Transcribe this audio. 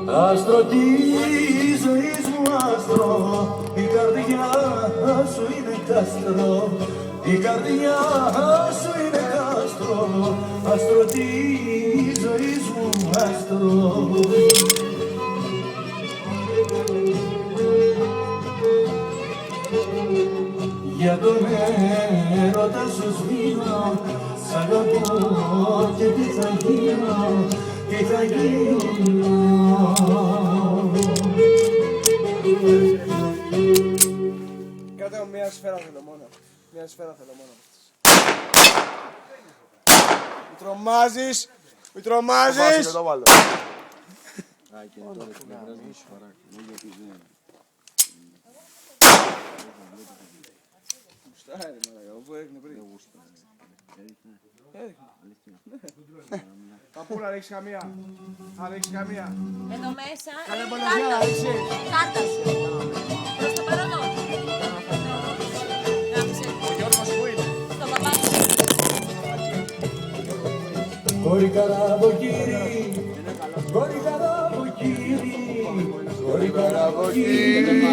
Άστρο της ζωής μου άστρο, η καρδιά σου είναι κάστρο, η καρδιά σου είναι κάστρο, άστρο της ζωής μου άστρο. Για τον έρωτα σου σβήνω, σ' αγαπώ και τι θα γίνω, τι θα γίνω. Κράτε μου μία σφαίρα θέλω μόνο. Μία σφαίρα θέλω μόνο. Μη τρομάζεις! Μη τρομάζεις! Γουστάρει μαλάκα, όπου έδειχνε πριν. Παππούλα, ρίξεις καμία. Θα ρίξεις καμία. Εδώ μέσα Κάνε είναι μοναδιά, κάρτα ρίξει. σου. Κάρτα σου. Προς το παρόν όχι. Γράψε. Ο Γιώργος που είναι. Στο παπάκι. Κόρη καραβοκύρι, κόρη καραβοκύρι, κόρη καραβοκύρι.